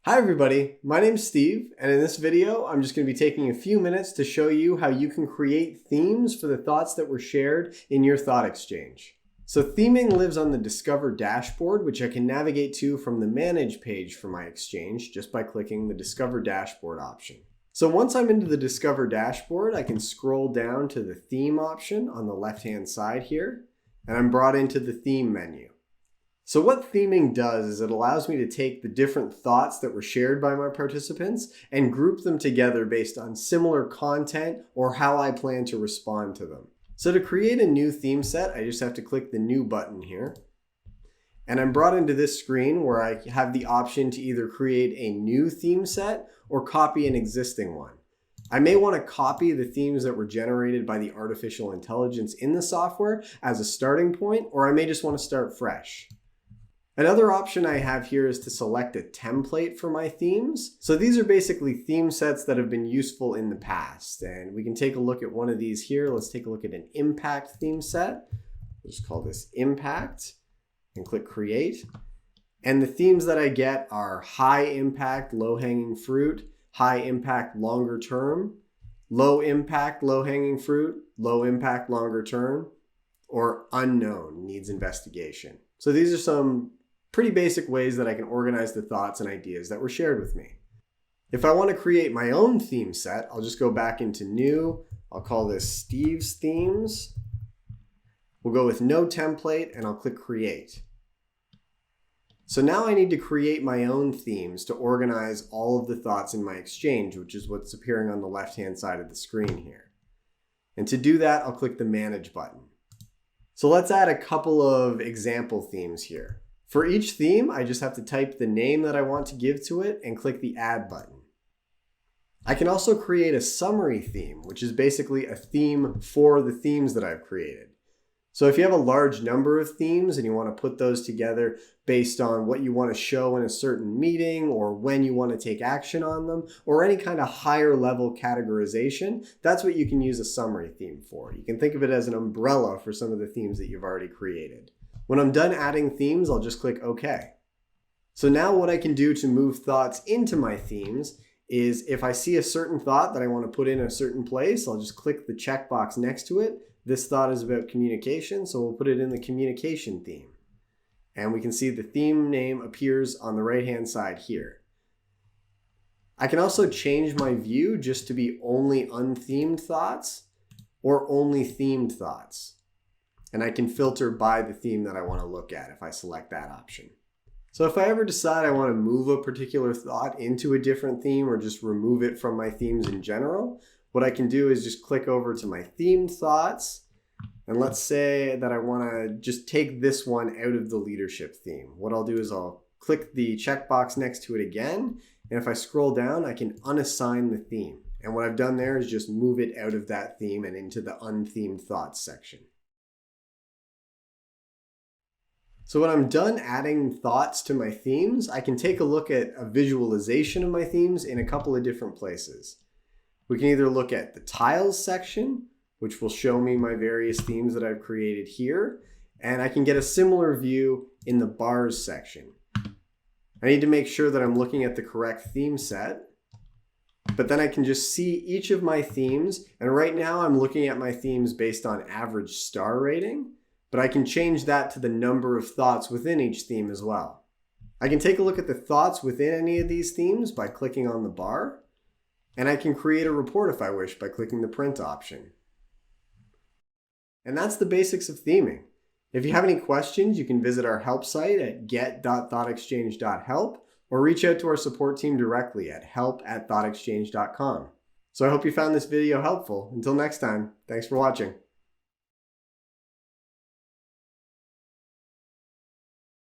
Hi everybody, my name's Steve, and in this video I'm just going to be taking a few minutes to show you how you can create themes for the thoughts that were shared in your thought exchange. So theming lives on the Discover dashboard, which I can navigate to from the Manage page for my exchange just by clicking the Discover dashboard option. So once I'm into the Discover dashboard, I can scroll down to the theme option on the left-hand side here, and I'm brought into the theme menu. So what theming does is it allows me to take the different thoughts that were shared by my participants and group them together based on similar content or how I plan to respond to them. So to create a new theme set, I just have to click the New button here. And I'm brought into this screen where I have the option to either create a new theme set or copy an existing one. I may want to copy the themes that were generated by the artificial intelligence in the software as a starting point, or I may just want to start fresh. Another option I have here is to select a template for my themes. So these are basically theme sets that have been useful in the past. And we can take a look at one of these here. Let's take a look at an impact theme set. We'll just call this impact and click create. And the themes that I get are high impact, low hanging fruit, high impact, longer term, low impact, low hanging fruit, low impact, longer term, or unknown, needs investigation. So these are some pretty basic ways that I can organize the thoughts and ideas that were shared with me. If I want to create my own theme set, I'll just go back into New. I'll call this Steve's Themes. We'll go with no template and I'll click Create. So now I need to create my own themes to organize all of the thoughts in my exchange, which is what's appearing on the left-hand side of the screen here. And to do that, I'll click the Manage button. So let's add a couple of example themes here. For each theme, I just have to type the name that I want to give to it and click the Add button. I can also create a summary theme, which is basically a theme for the themes that I've created. So if you have a large number of themes and you want to put those together based on what you want to show in a certain meeting or when you want to take action on them or any kind of higher level categorization, that's what you can use a summary theme for. You can think of it as an umbrella for some of the themes that you've already created. When I'm done adding themes, I'll just click OK. So now what I can do to move thoughts into my themes is if I see a certain thought that I want to put in a certain place, I'll just click the checkbox next to it. This thought is about communication, so we'll put it in the communication theme. And we can see the theme name appears on the right-hand side here. I can also change my view just to be only unthemed thoughts or only themed thoughts. And I can filter by the theme that I want to look at if I select that option. So if I ever decide I want to move a particular thought into a different theme or just remove it from my themes in general, what I can do is just click over to my themed thoughts. And let's say that I want to just take this one out of the leadership theme. What I'll do is I'll click the checkbox next to it again. And if I scroll down, I can unassign the theme. And what I've done there is just move it out of that theme and into the unthemed thoughts section. So when I'm done adding thoughts to my themes, I can take a look at a visualization of my themes in a couple of different places. We can either look at the tiles section, which will show me my various themes that I've created here, and I can get a similar view in the bars section. I need to make sure that I'm looking at the correct theme set, but then I can just see each of my themes, and right now I'm looking at my themes based on average star rating, but I can change that to the number of thoughts within each theme as well. I can take a look at the thoughts within any of these themes by clicking on the bar, and I can create a report if I wish by clicking the print option. And that's the basics of theming. If you have any questions, you can visit our help site at get.thoughtexchange.help or reach out to our support team directly at help@thoughtexchange.com. So I hope you found this video helpful. Until next time, thanks for watching.